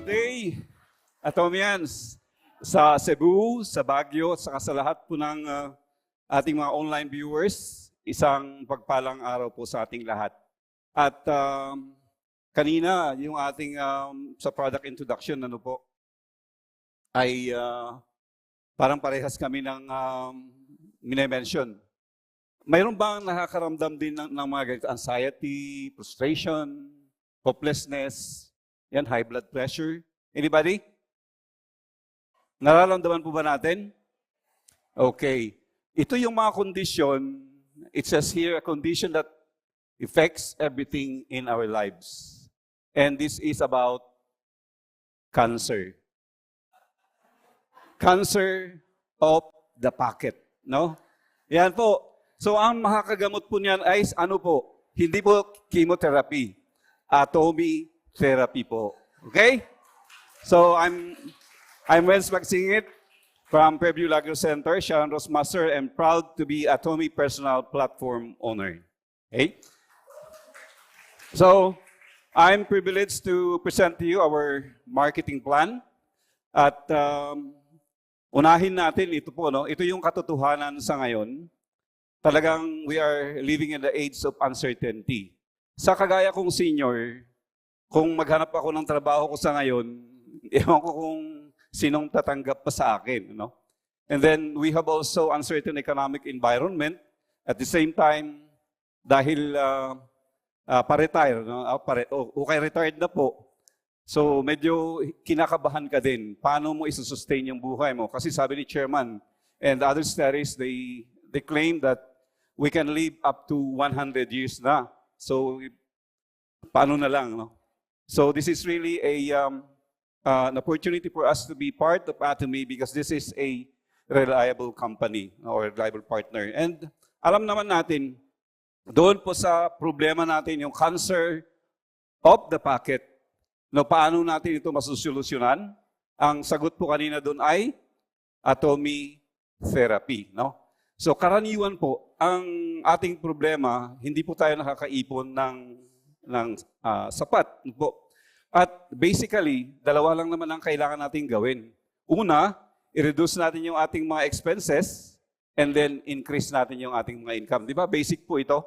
Good day, Atomians, sa Cebu, sa Baguio, at saka sa lahat po ng ating mga online viewers. Isang pagpalang araw po sa ating lahat. At kanina, yung ating sa product introduction, ano po, ay parang parehas kami ng mine-mention. Mayroon bang nakakaramdam din ng mga anxiety, frustration, hopelessness, yan, high blood pressure? Anybody? Nararamdaman po ba natin? Okay. Ito yung mga condition, it says here, a condition that affects everything in our lives. And this is about cancer. Cancer of the pocket, no? Yan po. So ang makakagamot po niyan ay ano po? Hindi po chemotherapy. Atomy therapy po. Okay? So I'm Wenz Magsingit from Fairview Lager Center, Sharon Rosmaster, and proud to be Atomy Personal Platform owner. Okay? So I'm privileged to present to you our marketing plan. At unahin natin ito po, no? Ito yung katotohanan sa ngayon. Talagang we are living in the age of uncertainty. Sa kagaya kong senior, kung maghanap ako ng trabaho ko sa ngayon, ewan ko kung sinong tatanggap pa sa akin. No? And then we have also uncertain economic environment. At the same time, dahil pa-retire, no? Okay, retired na po. So medyo kinakabahan ka din. Paano mo isusustain yung buhay mo? Kasi sabi ni Chairman and other studies, they claim that we can live up to 100 years na. So, paano na lang, no? So, this is really an opportunity for us to be part of Atomy because this is a reliable company or reliable partner. And alam naman natin, doon po sa problema natin, yung cancer of the pocket, no, paano natin ito masusolusyonan? Ang sagot po kanina doon ay Atomy therapy, no? So karaniwan po, ang ating problema, hindi po tayo nakakaipon ng sapat po. At basically, dalawa lang naman ang kailangan nating gawin. Una, i-reduce natin yung ating mga expenses and then increase natin yung ating mga income. Di ba? Basic po ito.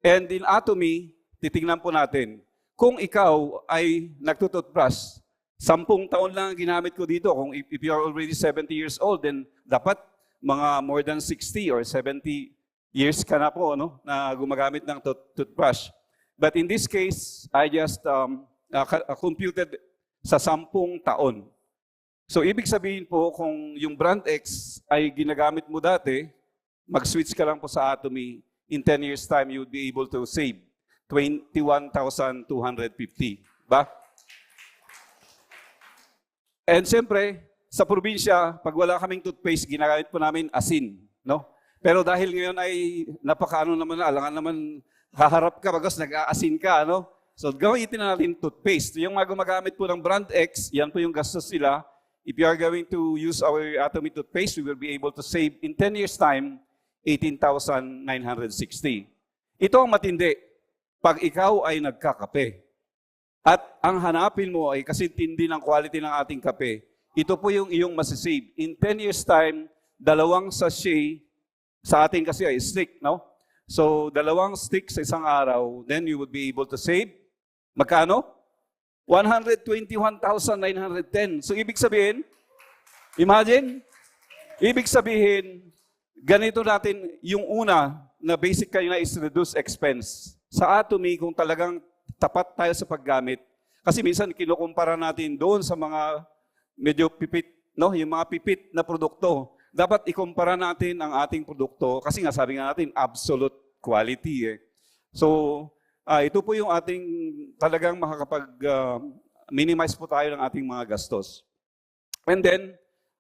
And in Atomy, titingnan po natin, kung ikaw ay nagtututbrush, 10 taon lang ang ginamit ko dito. Kung if you are already 70 years old, then dapat mga more than 60 or 70 years ka na po, no, na gumagamit ng toothbrush. But in this case, I just computed sa 10 taon. So ibig sabihin po, kung yung brand X ay ginagamit mo dati, mag-switch ka lang po sa Atomy, in 10 years time, you would be able to save 21,250. Ba? And siyempre, sa probinsya, pag wala kaming toothpaste, ginagamit po namin asin, no? Pero dahil ngayon ay napakaano naman, alangan naman haharap ka, bagos nag-aasin ka, no? So gamitin na natin toothpaste. Yung mga gumagamit po ng brand X, yan po yung gastos nila. If you are going to use our Atomy toothpaste, we will be able to save in 10 years time, 18,960. Ito ang matindi. Pag ikaw ay nagkakape, at ang hanapin mo ay kasi tindi ng quality ng ating kape, ito po yung iyong masisave. In 10 years time, 2 sachet, sa atin kasi ay stick, no? So, 2 stick sa isang araw, then you would be able to save, magkano? 121,910. So, ibig sabihin, imagine, ibig sabihin, ganito natin yung una na basic kayo na is reduce expense. Sa Atomy, kung talagang tapat tayo sa paggamit, kasi minsan kinukumpara natin doon sa mga medyo pipit, no? Yung mga pipit na produkto. Dapat ikumpara natin ang ating produkto kasi nga sabi nga natin absolute quality eh. So, ito po yung ating talagang makakapag-minimize po tayo ng ating mga gastos. And then,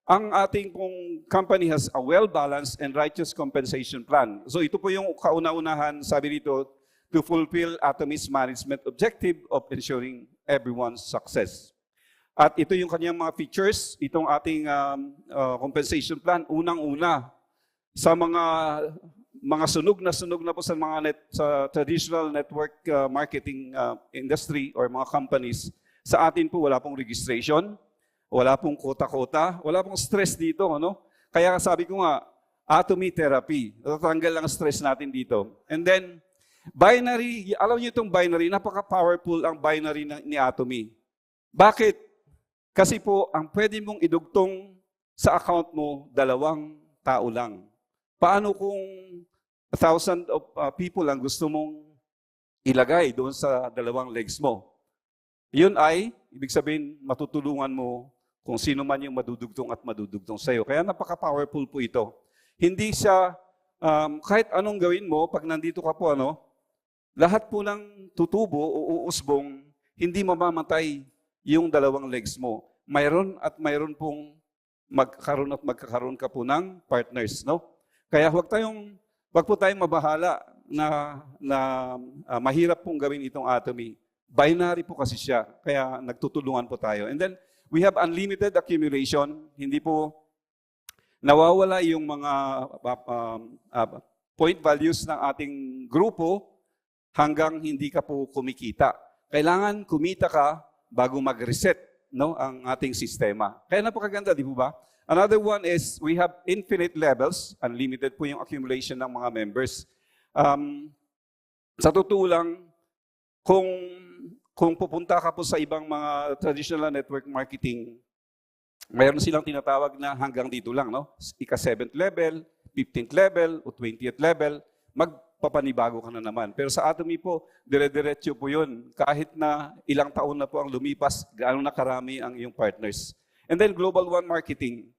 ang ating pong company has a well-balanced and righteous compensation plan. So, ito po yung kauna-unahan, sabi dito, to fulfill Atomy's management objective of ensuring everyone's success. At ito yung kanyang mga features, itong ating compensation plan. Unang-una, sa mga sunog na po sa traditional network marketing industry or mga companies, Sa atin po, wala pong registration, wala pong kota-kota, wala pong stress dito. Ano? Kaya sabi ko nga, atomy therapy. Tatanggal ang stress natin dito. And then, binary, alam niyo itong binary, napaka-powerful ang binary ni atomy. Bakit? Kasi po, ang pwede mong idugtong sa account mo, 2 tao lang. Paano kung 1,000 of people ang gusto mong ilagay doon sa 2 legs mo? Yun ay, ibig sabihin, matutulungan mo kung sino man yung madudugtong at madudugtong sa'yo. Kaya napaka-powerful po ito. Hindi siya, kahit anong gawin mo, pag nandito ka po, lahat po ng tutubo o uusbong, hindi mamamatay yung 2 legs mo. Mayroon at mayroon pong magkakaroon ka po ng partners. No? Kaya wag po tayong mabahala na mahirap pong gawin itong atomy. Binary po kasi siya, kaya nagtutulungan po tayo. And then, we have unlimited accumulation. Hindi po nawawala yung mga point values ng ating grupo hanggang hindi ka po kumikita. Kailangan kumita ka bago mag-reset ang ating sistema. Kaya napakaganda, di po ba? Another one is we have infinite levels. Unlimited po yung accumulation ng mga members. Sa totoo lang, kung pupunta ka po sa ibang mga traditional network marketing, mayroon silang tinatawag na hanggang dito lang, no? Ika-7th level, 15th level, o 20th level, magpapanibago ka na naman. Pero sa Atomy po, dire-diretso po yun. Kahit na ilang taon na po ang lumipas, gaano na karami ang iyong partners. And then Global One Marketing.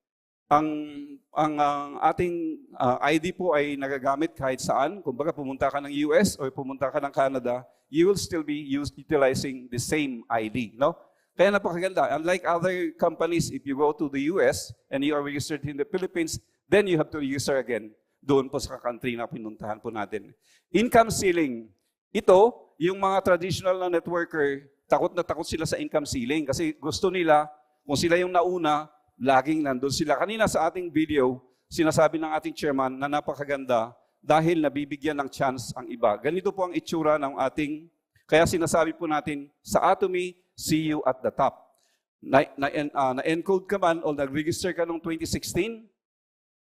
Ang ating ID po ay nagagamit kahit saan. Kung baga pumunta ka ng US or pumunta ka ng Canada, you will still be utilizing the same ID, no? Kaya napakaganda. Unlike other companies, if you go to the US and you are registered in the Philippines, then you have to register again doon po sa country na pinuntahan po natin. Income ceiling. Ito, yung mga traditional na networker, takot na takot sila sa income ceiling kasi gusto nila, kung sila yung nauna, laging nandun sila. Kanina sa ating video, sinasabi ng ating chairman na napakaganda dahil nabibigyan ng chance ang iba. Ganito po ang itsura ng ating, kaya sinasabi po natin, sa Atomy, see you at the top. Na-encode ka man o nag-register ka noong 2016,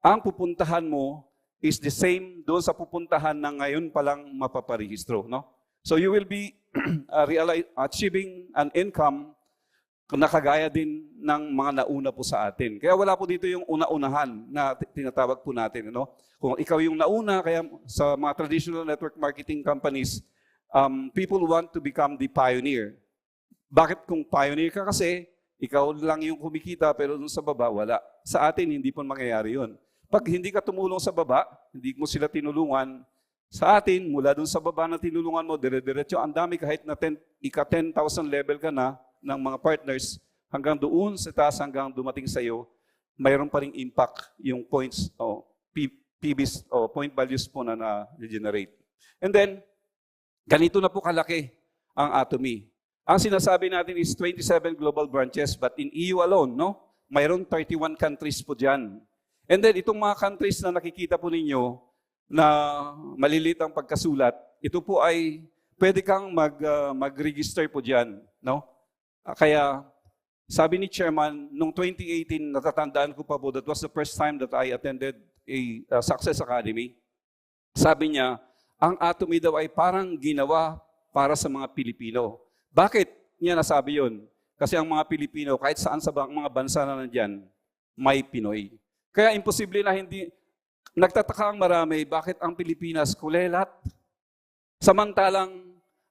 ang pupuntahan mo is the same doon sa pupuntahan na ngayon palang mapaparehistro. No? So you will be achieving an income na kagaya din ng mga nauna po sa atin. Kaya wala po dito yung una-unahan na tinatawag po natin. Kung ikaw yung nauna, kaya sa mga traditional network marketing companies, people want to become the pioneer. Bakit kung pioneer ka kasi, ikaw lang yung kumikita pero dun sa baba, wala. Sa atin, hindi po mangyayari yun. Pag hindi ka tumulong sa baba, hindi mo sila tinulungan, sa atin, mula dun sa baba na tinulungan mo, dire-diretso, ang dami kahit na 10,000 level ka na ng mga partners, hanggang doon sa taas, hanggang dumating sa iyo, mayroon pa ring impact yung points o PBs o point values po na na-generate. And then, ganito na po kalaki ang Atomy. Ang sinasabi natin is 27 global branches, but in EU alone, mayroon 31 countries po dyan. And then, itong mga countries na nakikita po ninyo na malilit ang pagkasulat, ito po ay pwede kang mag-register po dyan. No? Kaya, sabi ni Chairman, noong 2018, natatandaan ko pa po, that was the first time that I attended a Success Academy. Sabi niya, ang Atomy daw ay parang ginawa para sa mga Pilipino. Bakit niya nasabi yun? Kasi ang mga Pilipino, kahit saan sa mga bansa na nandyan, may Pinoy. Kaya imposible na hindi, nagtataka ang marami, bakit ang Pilipinas kulelat? Samantalang,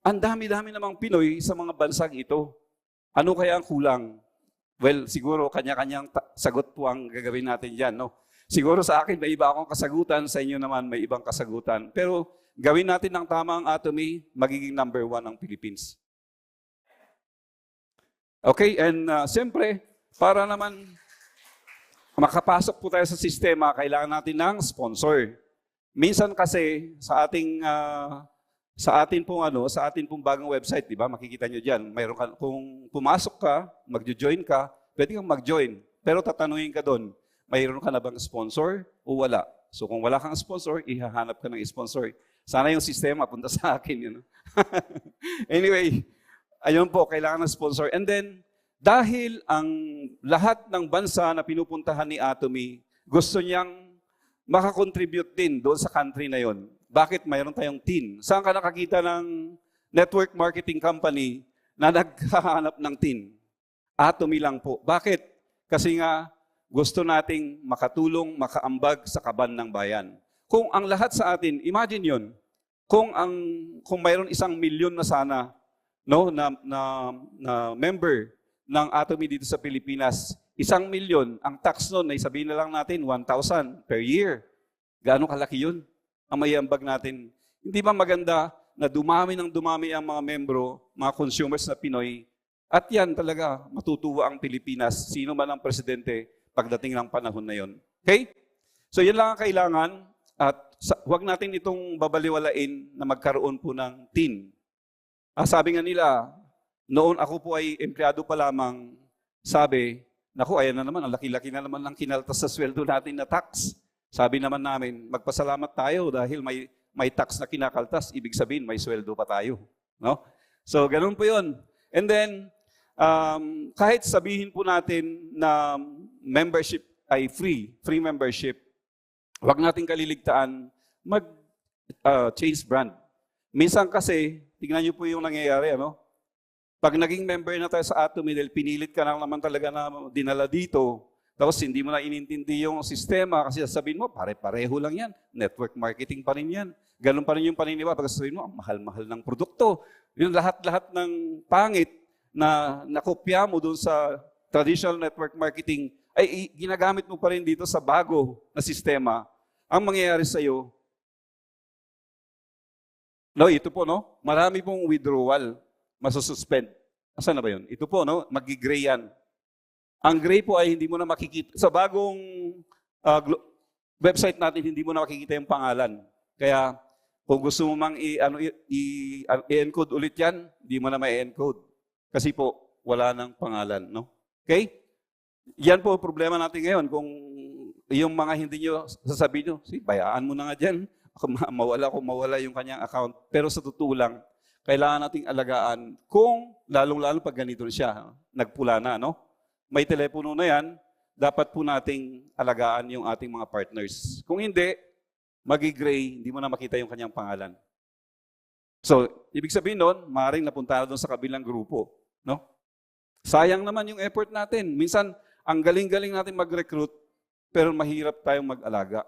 ang dami-dami namang Pinoy sa mga bansang ito. Ano kaya ang kulang? Well, siguro kanya-kanyang sagot po ang gagawin natin dyan. No? Siguro sa akin, may iba akong kasagutan, sa inyo naman may ibang kasagutan. Pero gawin natin ng tama ang Atomy, magiging number 1 ang Philippines. Okay, and siyempre, para naman makapasok po tayo sa sistema, kailangan natin ng sponsor. Minsan kasi sa ating pong bagong website, di ba? Makikita nyo diyan, kung pumasok ka, magjo-join ka, pwede kang mag-join. Pero tatanungin ka doon, mayroon ka na bang sponsor o wala? So kung wala kang sponsor, ihahanap ka ng sponsor. Sana yung sistema punta sa akin, Anyway, Ayun po, kailangan ng sponsor. And then, dahil ang lahat ng bansa na pinupuntahan ni Atomy, gusto niyang makakontribute din doon sa country na yon. Bakit mayroon tayong tin? Saan ka nakakita ng network marketing company na naghahanap ng tin? Atomy lang po. Bakit? Kasi nga, gusto nating makatulong, makaambag sa kaban ng bayan. Kung ang lahat sa atin, imagine yon, kung mayroon 1 milyon na sana na member ng Atomy dito sa Pilipinas, 1 milyon, ang tax nun ay sabihin na lang natin 1,000 per year. Gaano kalaki yun? Ang maiambag natin. Hindi ba maganda na dumami ng dumami ang mga membro, mga consumers na Pinoy, at yan talaga matutuwa ang Pilipinas, sino man ang presidente pagdating ng panahon na yon. Okay? So yan lang ang kailangan, at huwag natin itong babaliwalain na magkaroon po ng tin. Sabi nga nila, noon ako po ay empleyado pa lamang, sabi, naku, ayan na naman, ang laki-laki na naman ng kinaltas sa sweldo natin na tax. Sabi naman namin, magpasalamat tayo dahil may tax na kinakaltas, ibig sabihin may sweldo pa tayo. No? So, ganun po yun. And then, kahit sabihin po natin na membership ay free membership, huwag natin kaliligtaan mag-change brand. Minsan kasi, tingnan niyo po yung nangyayari, ano? Pag naging member na tayo sa Atomy, dahil pinilit ka na naman talaga na dinala dito, tapos hindi mo na inintindi yung sistema kasi sabihin mo, pare-pareho lang yan. Network marketing pa rin yan. Ganun pa rin yung paniniwala. Pag sabihin mo, ang mahal-mahal ng produkto. Yung lahat-lahat ng pangit na nakopya mo doon sa traditional network marketing, ay ginagamit mo pa rin dito sa bago na sistema. Ang mangyayari sa iyo, ito po, marami pong withdrawal. Masususpend. Asan na ba yun? Ito po, magi-gray yan. Ang gray po ay hindi mo na makikita. Sa bagong website natin, hindi mo na makikita yung pangalan. Kaya, kung gusto mo mang i-encode ulit yan, hindi mo na ma-encode. Kasi po, wala nang pangalan. No? Okay? Yan po problema natin ngayon. Kung yung mga hindi nyo sasabihin nyo, bayaan mo na nga dyan. Mawala yung kanyang account. Pero sa totoo lang, kailangan nating alagaan kung lalong-lalo pag ganito siya, nagpula na, May telepono na yan, dapat po nating alagaan yung ating mga partners. Kung hindi, magi-gray, hindi mo na makita yung kanyang pangalan. So, ibig sabihin nun, maaaring napunta na doon sa kabilang grupo, Sayang naman yung effort natin. Minsan, ang galing-galing natin mag-recruit, pero mahirap tayong mag-alaga.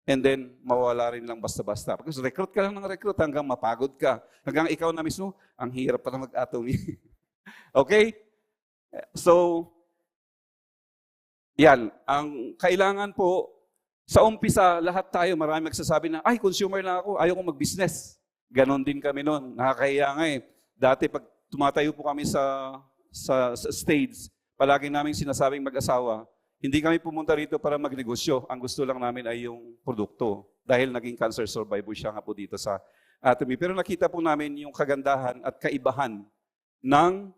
And then, mawala rin lang basta-basta. Because recruit ka lang ng recruit hanggang mapagod ka. Hanggang ikaw na mismo, ang hirap pa na mag-Atomy. Okay? So, yan. Ang kailangan po, sa umpisa, lahat tayo, marami magsasabi na, ay, consumer lang ako, ayaw kong mag-business. Ganon din kami noon. Nakakahiya nga eh. Dati, pag tumatayo po kami sa stage, palagi namin sinasabing mag-asawa, hindi kami pumunta rito para magnegosyo. Ang gusto lang namin ay yung produkto. Dahil naging cancer survivor siya nga po dito sa Atomy. Pero nakita po namin yung kagandahan at kaibahan ng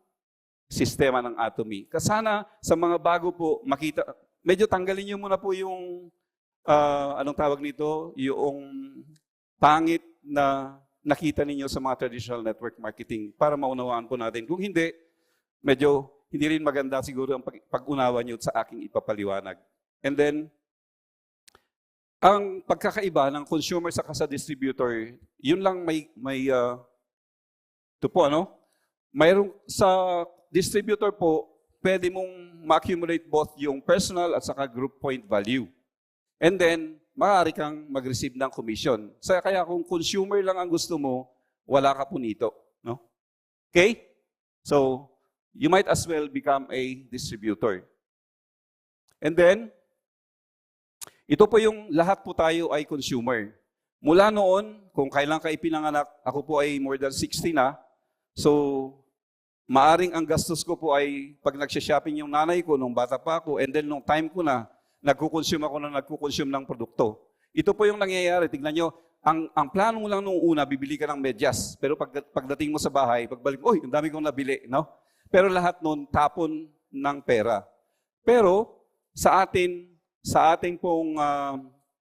sistema ng Atomy. Kasana sa mga bago po, makita, medyo tanggalin niyo muna po yung, anong tawag nito, yung pangit na nakita ninyo sa mga traditional network marketing para maunawaan po natin. Kung hindi, medyo hindi rin maganda siguro ang pag-unawa nyo sa aking ipapaliwanag. And then, ang pagkakaiba ng consumer sa distributor, yun lang ito po, mayroong sa distributor po, pwede mong ma-accumulate both yung personal at saka group point value. And then, maaari kang mag-receive ng commission. Kaya kung consumer lang ang gusto mo, wala ka po nito. Okay? So, you might as well become a distributor. And then, ito po yung lahat po tayo ay consumer. Mula noon, kung kailan ka ipinanganak, ako po ay more than 60 na. So, maaring ang gastos ko po ay pag nagsha-shopping yung nanay ko nung bata pa ako, and then nung time ko na, nagkukonsume ng produkto. Ito po yung nangyayari. Tignan nyo, ang plano mo lang nung una, bibili ka ng medyas. Pero pagdating mo sa bahay, pagbalik, ang dami kong nabili, Pero lahat nun, tapon ng pera. Pero sa ating pong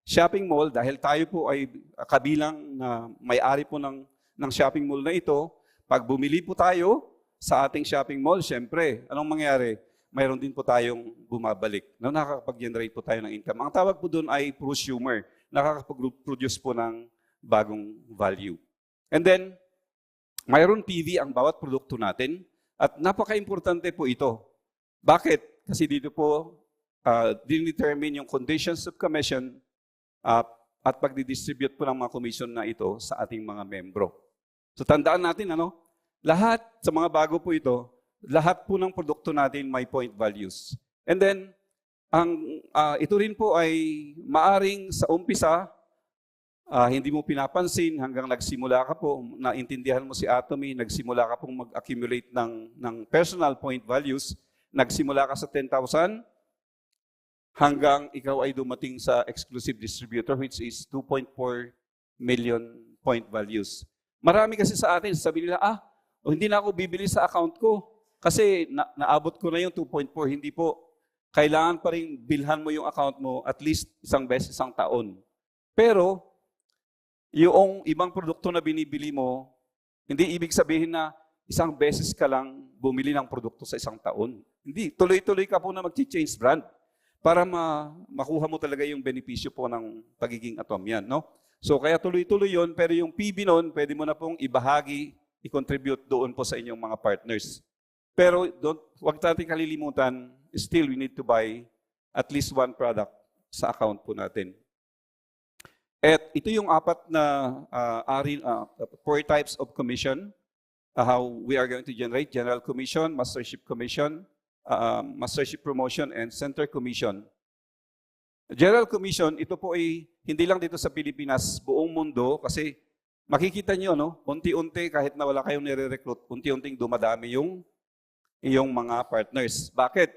shopping mall, dahil tayo po ay kabilang na may-ari po ng shopping mall na ito, pag bumili po tayo, sa ating shopping mall, syempre, anong mangyari? Mayroon din po tayong bumabalik. No, nakakapag-generate po tayo ng income. Ang tawag po doon ay prosumer. Nakakapag-produce po ng bagong value. And then, mayroon PV ang bawat produkto natin. At napaka-importante po ito. Bakit? Kasi dito po, dinetermine yung conditions of commission at pagdidistribute po ng mga commission na ito sa ating mga membro. So tandaan natin, lahat sa mga bago po ito, lahat po ng produkto natin may point values. And then, ito rin po ay maaring sa umpisa, hindi mo pinapansin hanggang nagsimula ka po, naintindihan mo si Atomy, nagsimula ka pong mag-accumulate ng personal point values, nagsimula ka sa 10,000, hanggang ikaw ay dumating sa exclusive distributor, which is 2.4 million point values. Marami kasi sa atin, sabi nila, hindi na ako bibili sa account ko kasi naabot ko na yung 2.4. Hindi po. Kailangan pa rin bilhan mo yung account mo at least isang beses isang taon. Pero, yung ibang produkto na binibili mo, hindi ibig sabihin na isang beses ka lang bumili ng produkto sa isang taon. Hindi. Tuloy-tuloy ka po na mag-change brand para makuha mo talaga yung benepisyo po ng pagiging Atomian, no? So kaya tuloy-tuloy yun, pero yung PB nun, pwede mo na pong ibahagi, i-contribute doon po sa inyong mga partners. Pero huwag natin kalilimutan, still we need to buy at least one product sa account po natin. At ito yung apat na 4 types of commission, how we are going to generate: general commission, mastership commission, mastership promotion, and center commission. General commission, ito po ay hindi lang dito sa Pilipinas, buong mundo, kasi makikita nyo, unti-unti, kahit na wala kayong nire-recruit, unti-unting dumadami yung mga partners. Bakit?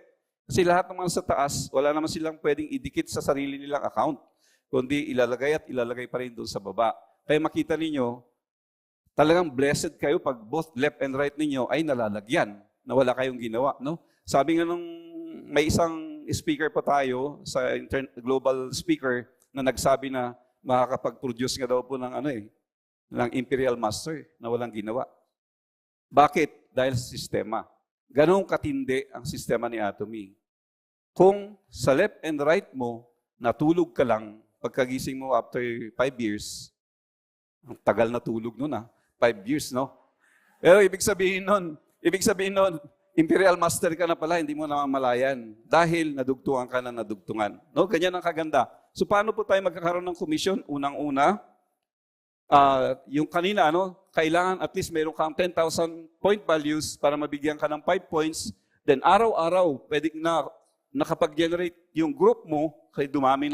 Kasi lahat naman sa taas, wala naman silang pwedeng idikit sa sarili nilang account, kundi ilalagay at ilalagay pa rin doon sa baba. Kaya makita ninyo, talagang blessed kayo pag both left and right ninyo ay nalalagyan, na wala kayong ginawa. No? Sabi nga nung may isang speaker pa tayo, sa global speaker, na nagsabi na makakapag-produce nga daw po ng ng Imperial Master na walang ginawa. Bakit? Dahil sa sistema. Ganong katindi ang sistema ni Atomy. Kung sa left and right mo, natulog ka lang, pagkagising mo after 5 years, ang tagal na tulog nun 5 years, no? Pero ibig sabihin nun, Imperial Master ka na pala, hindi mo namamalayan dahil nadugtungan ka na nadugtungan. No? Ganyan ang kaganda. So paano po tayo magkakaroon ng commission? Unang-una, yung kanina, kailangan at least meron kang 10,000 point values para mabigyan ka ng 5 points. Then araw-araw, pwede na nakapag-generate yung group mo, kaya dumami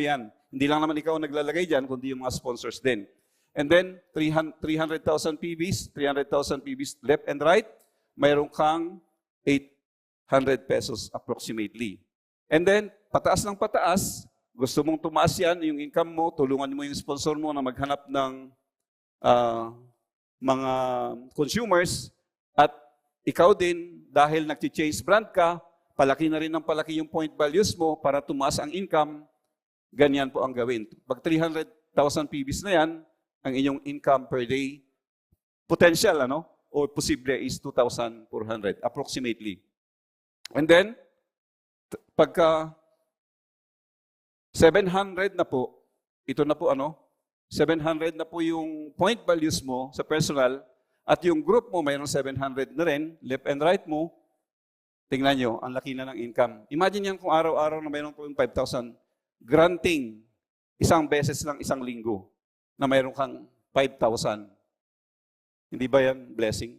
yan. Hindi lang naman ikaw naglalagay dyan, kundi yung mga sponsors din. And then, 300,000 PBs, 300,000 PBs left and right, mayroon kang 800 pesos approximately. And then, pataas ng pataas, gusto mong tumaas yan, yung income mo, tulungan mo yung sponsor mo na maghanap ng mga consumers, at ikaw din, dahil nag-change brand ka, palaki na rin ng palaki yung point values mo para tumaas ang income, ganyan po ang gawin. Pag 300,000 PBs na yan, ang inyong income per day, potential, o posible is 2,400 approximately. And then, pagka 700 na po, ito na po 700 na po yung point values mo sa personal, at yung group mo mayroong 700 na rin, left and right mo, tingnan nyo, ang laki na ng income. Imagine yan kung araw-araw na mayroong po yung 5,000, granting isang beses lang isang linggo na mayroong kang 5,000. Hindi ba yan blessing?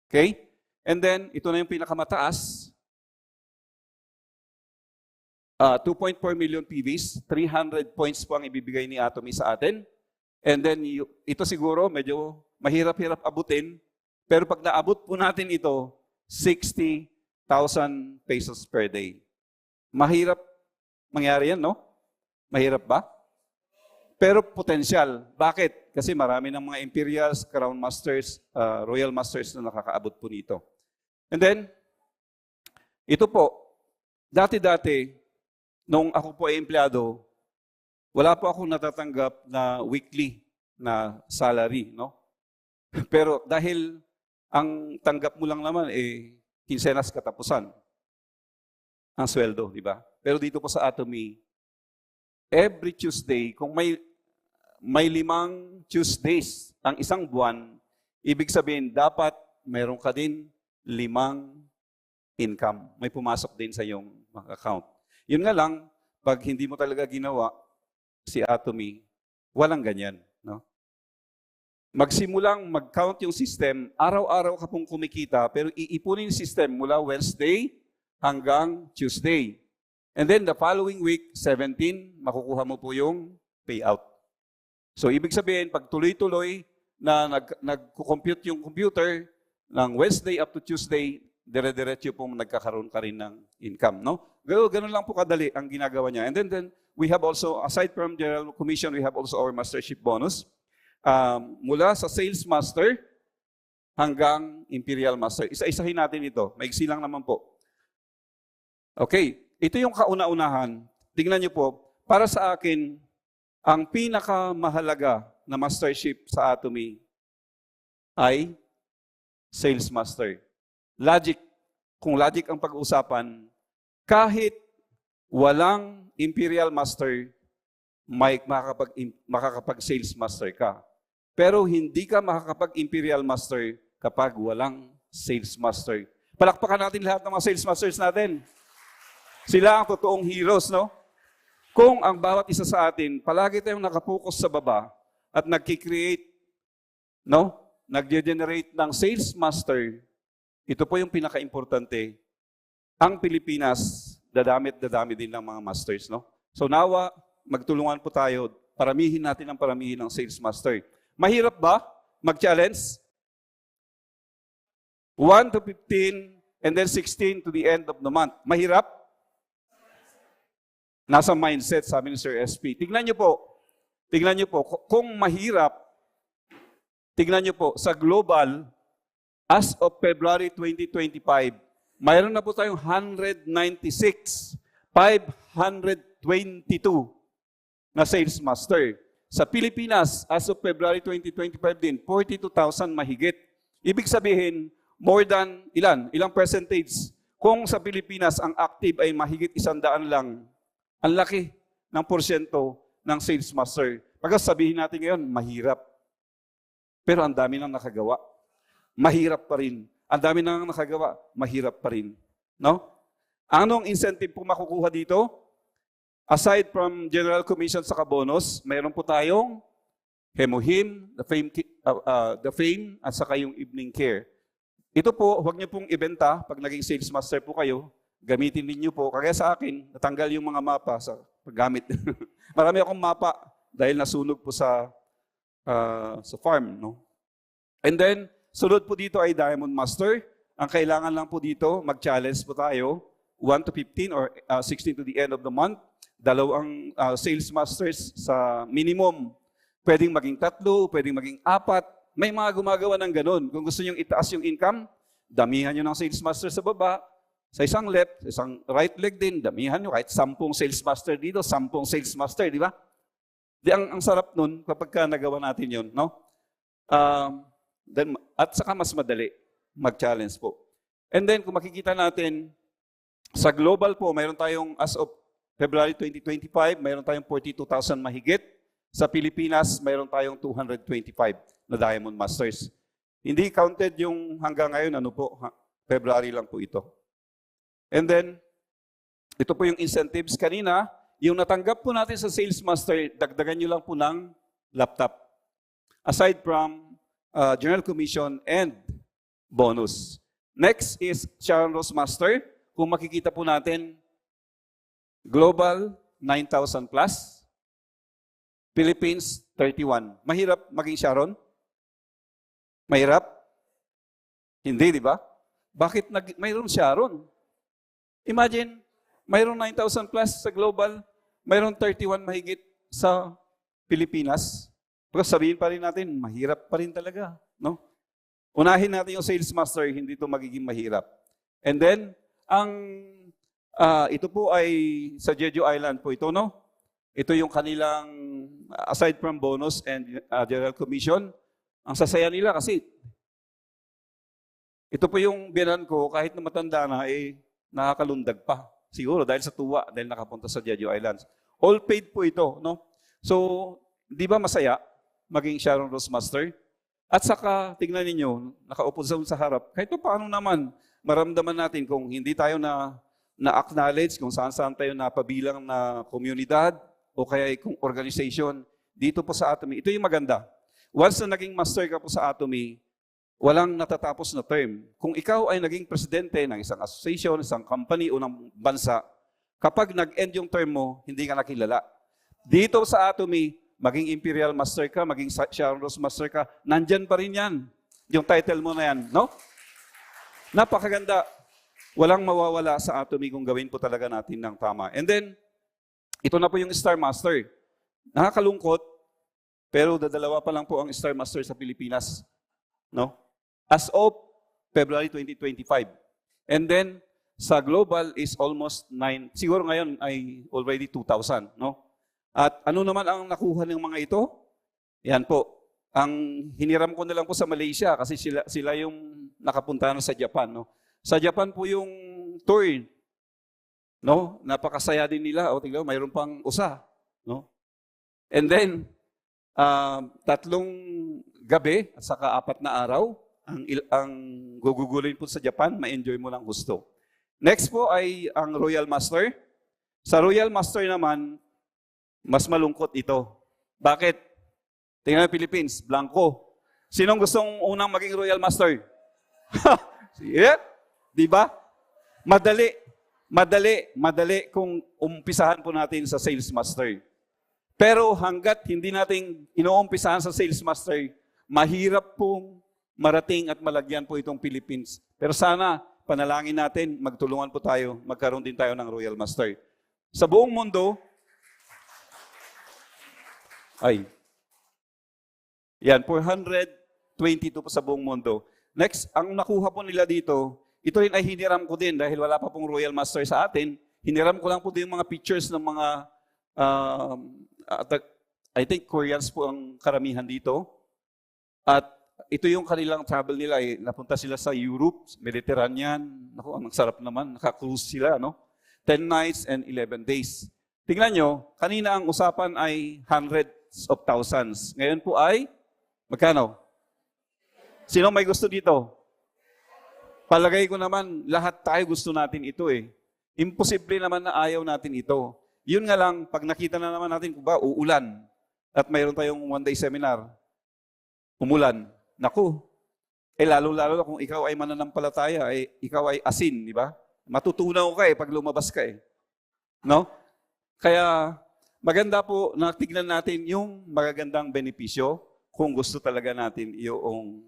Okay? And then, ito na yung pinakamataas. 2.4 million PVs, 300 points po ang ibibigay ni Atomy sa atin. And then, ito siguro medyo mahirap-hirap abutin. Pero pag naabot po natin ito, 60,000 pesos per day. Mahirap mangyari yan, no? Mahirap ba? Pero potensyal. Bakit? Kasi marami ng mga Imperials, Crown Masters, Royal Masters na nakakaabot po nito. And then, ito po, dati-dati, nung ako po ay empleyado, wala po akong natatanggap na weekly na salary, no? Pero dahil ang tanggap mo lang naman kinsenas katapusan ang sweldo, di ba? Pero dito po sa Atomy, every Tuesday, kung may 5 Tuesdays ang isang buwan, ibig sabihin dapat meron ka din 5 income. May pumasok din sa iyong account. Yun nga lang, pag hindi mo talaga ginawa si Atomy, walang ganyan. No? Magsimulang mag-count yung system, araw-araw ka pong kumikita, pero iipunin yung system mula Wednesday hanggang Tuesday. And then the following week, 17, makukuha mo po yung payout. So ibig sabihin, pag tuloy-tuloy na nag-compute yung computer ng Wednesday up to Tuesday, dire-diretso po nagkakaroon ka rin ng income. No? Ganun lang po kadali ang ginagawa niya. And then we have also, aside from General Commission, we have also our mastership bonus. Mula sa sales master hanggang imperial master. Isa-isahin natin ito. Maigsi lang naman po. Okay, ito yung kauna-unahan. Tingnan niyo po, para sa akin, ang pinakamahalaga na mastership sa Atomy ay sales master. Logic, kung logic ang pag-uusapan, kahit walang imperial master, may makakapag-sales master ka. Pero hindi ka makakapag-imperial master kapag walang sales master. Palakpakan natin lahat ng mga sales masters natin. Sila ang totoong heroes, no? Kung ang bawat isa sa atin, palagi tayong nakapokus sa baba at nagki-create, no? Nag-generate ng sales master, ito po yung pinaka-importante. Ang Pilipinas, dadami din ng mga masters, no? So nawa, magtulungan po tayo, paramihin natin ang paramihin ng sales master. Mahirap ba mag-challenge? 1 to 15 and then 16 to the end of the month. Mahirap? Nasa mindset, sabi ni Sir SP. Tingnan niyo po, kung mahirap, tingnan niyo po, sa global, as of February 2025, mayroon na po tayong 196, 522 na sales master. Sa Pilipinas, as of February 2025 din, 42,000 mahigit. Ibig sabihin, more than ilang percentage? Kung sa Pilipinas, ang active ay mahigit 100 lang, ang laki ng porsyento ng sales master. Pagka sabihin natin ngayon, mahirap. Pero ang dami nang nakagawa. Mahirap pa rin. Ang dami nang nakagawa, mahirap pa rin. No? Anong incentive po makukuha dito? Aside from General Commission sa bonus, mayroon po tayong Hemohim, the fame, at saka yung evening care. Ito po, huwag niyo pong ibenta pag naging sales master po kayo. Gamitin ninyo po. Kaya sa akin, natanggal yung mga mapa sa paggamit. Marami akong mapa dahil nasunog po sa farm. No? And then, sunod po dito ay Diamond Master. Ang kailangan lang po dito, mag-challenge po tayo, 1 to 15 or 16 to the end of the month. Dalawang sales masters sa minimum. Pwedeng maging 3, pwedeng maging 4. May mga gumagawa ng ganun. Kung gusto nyo itaas yung income, damihan nyo ng sales master sa baba. Sa isang left, sa isang right leg din, damihan nyo. Kahit 10 sales master dito, 10 sales master, di ba? Di, ang sarap nun kapag ka nagawa natin yun, no? At saka mas madali mag-challenge po. And then, kung makikita natin, sa global po, mayroon tayong, as of February 2025, mayroon tayong 42,000 mahigit. Sa Pilipinas, mayroon tayong 225 na Diamond Masters. Hindi counted yung hanggang ngayon, February lang po ito. And then, ito po yung incentives kanina. Yung natanggap po natin sa Sales Master, dagdagan nyo lang po ng laptop. Aside from General Commission and bonus. Next is Sharon Rose Master. Kung makikita po natin, Global, 9,000 plus. Philippines, 31. Mahirap maging Sharon? Mahirap? Hindi, di ba? Bakit mayroon Sharon? Imagine, mayroon 9,000 plus sa global, mayroon 31 mahigit sa Pilipinas. Pagka sabihin pa rin natin, mahirap pa rin talaga. No? Unahin natin yung sales master, hindi ito magiging mahirap. And then, ito po ay sa Jeju Island po ito, no? Ito yung kanilang, aside from bonus and General Commission, ang sasaya nila kasi Ito po yung biyanan ko, kahit na matanda na, nakakalundag pa. Siguro dahil sa tuwa, dahil nakapunta sa Jeju Islands. All paid po ito, no? So, di ba masaya maging Sharon Rose Master? At saka, tingnan ninyo, nakaupo sa harap, kahit pa paano naman, maramdaman natin kung hindi tayo na-acknowledge, kung saan-saan tayo napabilang na komunidad, o kaya kung organization, dito po sa Atomy. Ito yung maganda. Once na naging master ka po sa Atomy, walang natatapos na term. Kung ikaw ay naging presidente ng isang association, isang company o ng bansa, kapag nag-end yung term mo, hindi ka nakilala. Dito sa Atomy, maging Imperial Master ka, maging Sharon Rose Master ka, nandyan pa rin yan. Yung title mo na yan, no? Napakaganda. Walang mawawala sa Atomy kung gawin po talaga natin ng tama. And then, ito na po yung Star Master. Nakakalungkot, pero dadalawa pa lang po ang Star Master sa Pilipinas. No? As of February 2025. And then, sa global is almost 9. Siguro ngayon ay already 2,000. No? At ano naman ang nakuha ng mga ito? Yan po. Ang hiniram ko na lang po sa Malaysia kasi sila yung nakapunta na sa Japan. No? Sa Japan po yung tour. No? Napakasaya din nila. O tingnan, mayroon pang usa. No? And then, 3 gabi at saka 4 na araw ang gugugulin po sa Japan, ma-enjoy mo lang gusto. Next po ay ang Royal Master. Sa Royal Master naman, mas malungkot ito. Bakit? Tingnan ang Philippines, blanco. Sinong gustong unang maging Royal Master? Yeah? Di ba? Madali kung umpisahan po natin sa Sales Master. Pero hanggat hindi natin inuumpisahan sa Sales Master, mahirap pong marating at malagyan po itong Philippines. Pero sana, panalangin natin, magtulungan po tayo, magkaroon din tayo ng Royal Master. Sa buong mundo, yan, 422 po sa buong mundo. Next, ang nakuha po nila dito, ito rin ay hiniram ko din dahil wala pa pong Royal Master sa atin. Hiniram ko lang po din yung mga pictures ng mga I think Koreans po ang karamihan dito. At ito yung kanilang travel nila. Napunta sila sa Europe, Mediterranean. Naku, ang sarap naman. Naka-cruise sila, no? 10 nights and 11 days. Tingnan nyo, kanina ang usapan ay hundreds of thousands. Ngayon po ay, magkano? Sino may gusto dito? Palagay ko naman, lahat tayo gusto natin ito eh. Imposible naman na ayaw natin ito. Yun nga lang, pag nakita na naman natin kung ba, uulan, at mayroon tayong one-day seminar, umulan, naku, lalo-lalo kung ikaw ay mananampalataya, ikaw ay asin, di ba? Matutunaw ka pag lumabas ka No? Kaya, maganda po na tignan natin yung magagandang benepisyo kung gusto talaga natin yung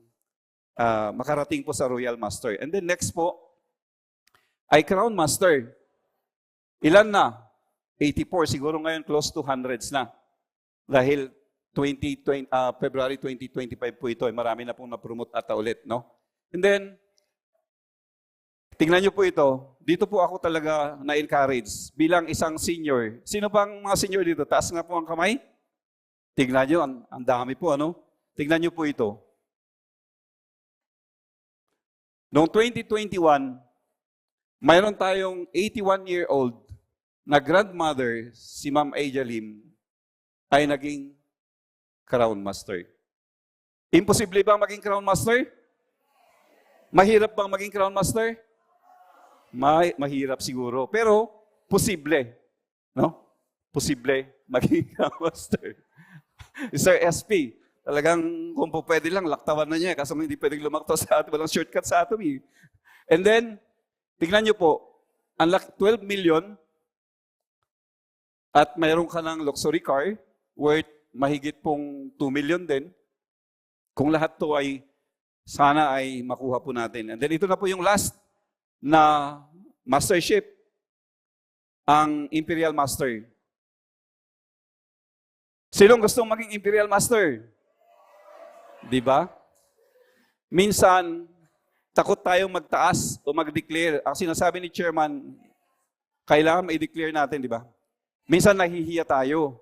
makarating po sa Royal Master. And then next po, ay Crown Master. Ilan na? 84, siguro ngayon close to hundreds na. Dahil February 2025 po ito, marami na pong na-promote ata ulit, no? And then, tingnan nyo po ito, dito po ako talaga na-encourage bilang isang senior. Sino bang mga senior dito? Taas nga po ang kamay. Tingnan nyo, ang dami po, ano? Tingnan nyo po ito. Noong 2021, mayroon tayong 81-year-old na grandmother, si Ma'am Aja Lim, ay naging Crown Master. Imposible bang maging Crown Master? Mahirap bang maging Crown Master? Mahirap siguro. Pero, posible. No? Posible maging Crown Master. Sir SP, talagang kung po pwede lang, laktawan na niya. Kaso hindi pwedeng lumaktaw sa atin. Walang shortcut sa atin. And then, tignan niyo po, ang 12 million, at mayroon ka ng luxury car worth mahigit pong 2 million din. Kung lahat to ay sana ay makuha po natin. And then ito na po yung last na mastership, ang Imperial Master. Sinong gustong maging Imperial Master? Di ba? Minsan, takot tayong magtaas o mag-declare. Ang sinasabi ni Chairman, kailangan ma-declare natin, di ba? Minsan nahihiya tayo.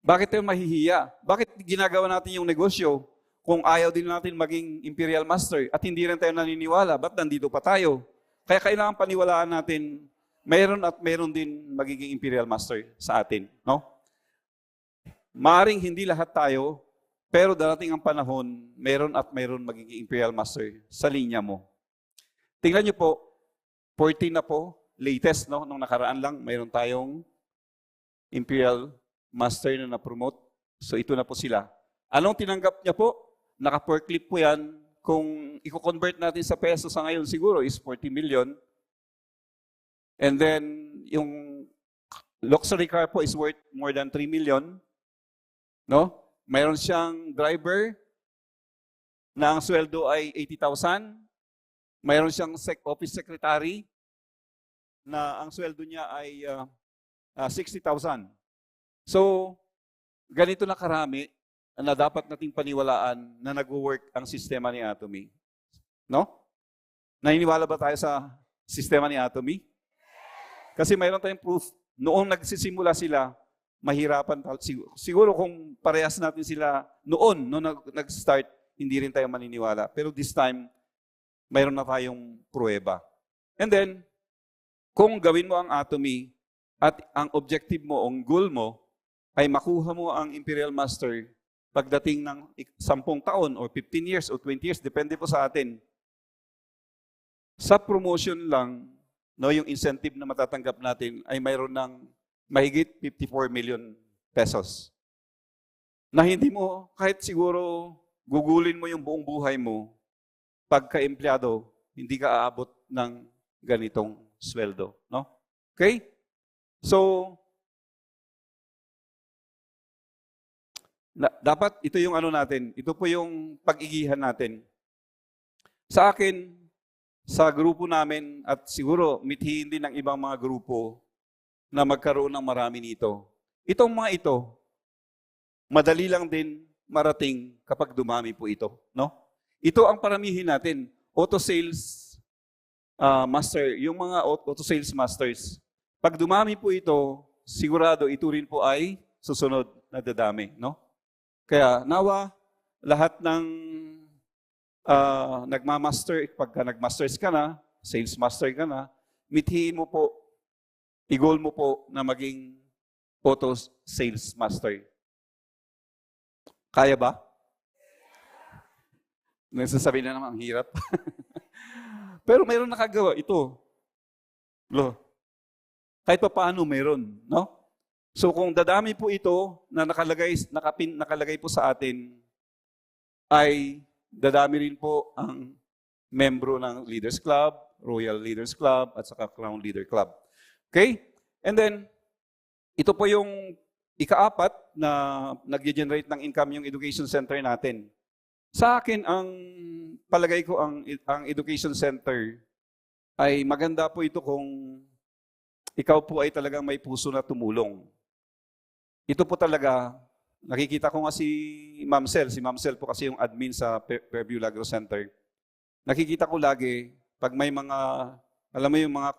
Bakit tayo mahihiya? Bakit ginagawa natin yung negosyo? kung ayaw din natin maging Imperial Master at hindi rin tayo naniniwala, ba't nandito pa tayo? Kaya kailangan paniwalaan natin, mayroon at mayroon din magiging Imperial Master sa atin. No? Maaring hindi lahat tayo, pero darating ang panahon, mayroon at mayroon magiging Imperial Master sa linya mo. Tingnan niyo po, 14 na po, latest, no? Nung nakaraan lang, mayroon tayong Imperial Master na na-promote. So ito na po sila. Anong tinanggap niya po? Naka-per-clip po yan. Kung i-convert natin sa peso sa ngayon, siguro is 40 million. And then, yung luxury car po is worth more than 3 million. No? Mayroon siyang driver na ang sweldo ay 80,000. Mayroon siyang office secretary na ang sweldo niya ay 60,000. So, ganito na karami na dapat nating paniwalaan na nag-work ang sistema ni Atomy. No? Naniniwala ba tayo sa sistema ni Atomy? Kasi mayroon tayong proof. Noong nagsisimula sila, mahirapan. Siguro kung parehas natin sila noon nag-start, hindi rin tayo maniniwala. Pero this time, mayroon na tayong pruweba. And then, kung gawin mo ang Atomy at ang objective mo, ang goal mo, ay makuha mo ang Imperial Master pagdating ng 10 taon or 15 years or 20 years, depende po sa atin. Sa promotion lang, no, yung incentive na matatanggap natin ay mayroon ng mahigit 54 million pesos. Na hindi mo, kahit siguro gugulin mo yung buong buhay mo, pagka-empleyado, hindi ka aabot ng ganitong sweldo. No? Okay? So, dapat ito yung ano natin, ito po yung pag-igihan natin. Sa akin, sa grupo namin, at siguro mithiin din ng ibang mga grupo na magkaroon ng marami nito. Itong mga ito, madali lang din marating kapag dumami po ito. No? Ito ang paramihin natin. Auto sales master, yung mga auto sales masters. Pag dumami po ito, sigurado ito rin po ay susunod na dadami. No? Kaya nawa, lahat ng nagmamaster, pagka nagmasters ka na, sales master ka na, mithiin mo po, i-goal mo po na maging auto sales master. Kaya ba? Nagsasabi na naman, ang hirap. Pero mayroon nakagawa, ito. Kahit pa paano mayroon, no? So kung dadami po ito na nakalagay po sa atin, ay dadami rin po ang membro ng Leaders Club, Royal Leaders Club, at saka Crown Leader Club. Okay? And then, ito po yung ika-apat na nag-generate ng income yung education center natin. Sa akin, ang palagay ko ang education center ay maganda po ito kung ikaw po ay talagang may puso na tumulong. Ito po talaga, nakikita ko nga si Ma'am Sel. Si Ma'am Sel po kasi yung admin sa Fairview Agro Center. Nakikita ko lagi, pag may mga, alam mo yung mga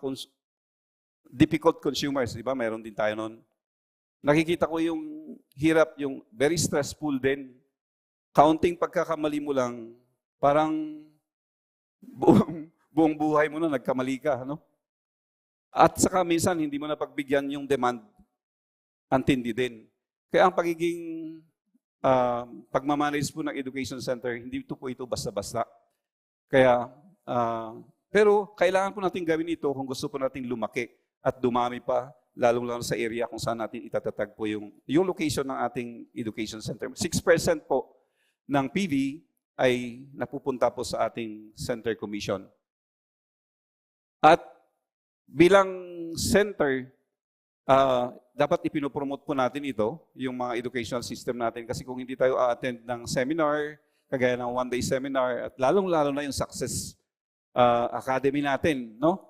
difficult consumers, di ba? Mayroon din tayo noon. Nakikita ko yung hirap, yung very stressful din. Counting pagkakamali mo lang, parang buong buhay mo na nagkamali ka. No? At saka minsan, hindi mo na pagbigyan yung demand, antindi din. Kaya ang pagiging pagmamanage po ng education center, hindi po ito basta-basta. Kaya, pero kailangan po natin gawin ito kung gusto po natin lumaki at dumami pa, lalong-lalo sa area kung saan natin itatatag po yung location ng ating education center. 6% po ng PV ay napupunta po sa ating center commission. At bilang center, dapat ipinopromote po natin ito, yung mga educational system natin. Kasi kung hindi tayo a-attend ng seminar, kagaya ng one-day seminar, at lalong-lalo na yung success academy natin, no?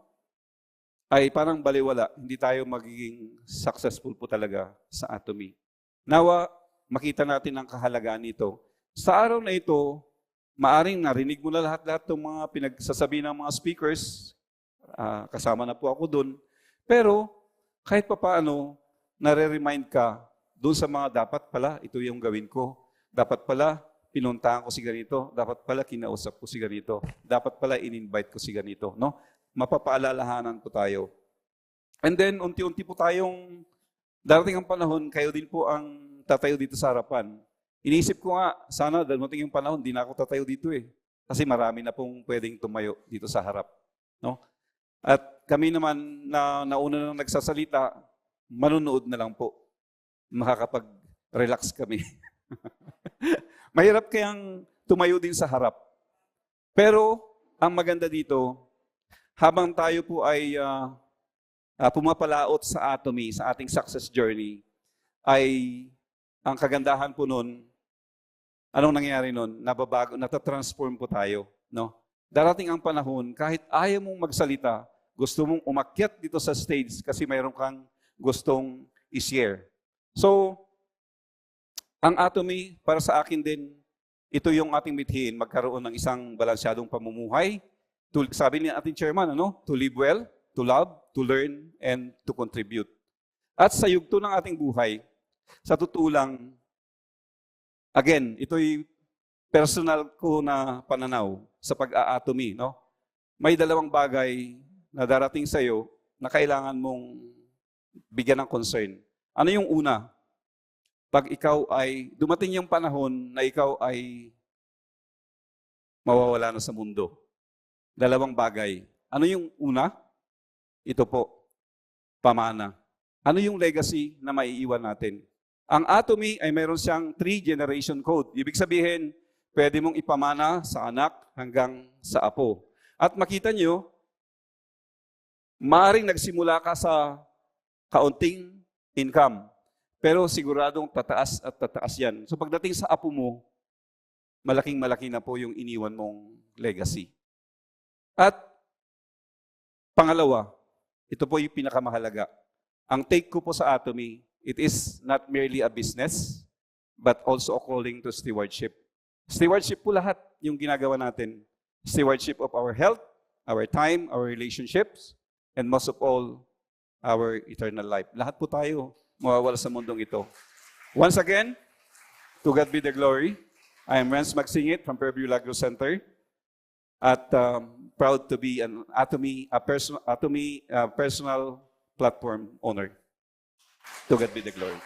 Ay parang baliwala. Hindi tayo magiging successful po talaga sa Atomy. Nawa, makita natin ang kahalagaan nito. Sa araw na ito, maaring narinig mo na lahat-lahat ng mga pinagsasabi ng mga speakers. Kasama na po ako doon. Pero, kahit pa paano, nare-remind ka doon sa mga dapat pala, ito yung gawin ko. Dapat pala, pinuntahan ko si ganito. Dapat pala kinausap ko si ganito. Dapat pala in-invite ko si ganito. No? Mapapaalalahanan po tayo. And then, unti-unti po tayong, darating ang panahon, kayo din po ang tatayo dito sa harapan. Inisip ko nga, sana darating yung panahon, di na ako tatayo dito eh. Kasi marami na pong pwedeng tumayo dito sa harap. No? At kami naman na nauna nang nagsasalita, manunood na lang po. Makakapag-relax kami. Mahirap kayang tumayo din sa harap. Pero ang maganda dito, habang tayo po ay pumapalaot sa Atomy, sa ating success journey, ay ang kagandahan po nun, anong nangyayari nun? Nababago, natatransform po tayo. No? Darating ang panahon, kahit ayaw mong magsalita, gusto mong umakyat dito sa stage kasi mayroon kang gustong i-share. So, ang Atomy, para sa akin din, ito yung ating mithiin, magkaroon ng isang balansyadong pamumuhay. Sabi ni ating chairman, to live well, to love, to learn, and to contribute. At sa yugto ng ating buhay, sa tutulang, again, ito'y personal ko na pananaw sa pag-a-Atomy. No? May dalawang bagay na darating sa iyo na kailangan mong bigyan ng concern. Ano yung una? Pag ikaw ay, dumating yung panahon na ikaw ay mawawala na sa mundo. Dalawang bagay. Ano yung una? Ito po, pamana. Ano yung legacy na maiiwan natin? Ang Atomy ay mayroon siyang 3-generation code. Ibig sabihin, pwede mong ipamana sa anak hanggang sa apo. At makita nyo, maaaring nagsimula ka sa kaunting income. Pero siguradong tataas at tataas yan. So pagdating sa apo mo, malaking-malaki na po yung iniwan mong legacy. At pangalawa, ito po yung pinakamahalaga. Ang take ko po sa Atomy, it is not merely a business, but also a calling to stewardship. Stewardship po lahat yung ginagawa natin. Stewardship of our health, our time, our relationships, and most of all, our eternal life. Lahat po tayo mawawala sa mundong ito. Once again, to God be the glory. I am Renz Magsingit from Fairview Lagro Center. At proud to be an Atomy personal platform owner. To God be the glory.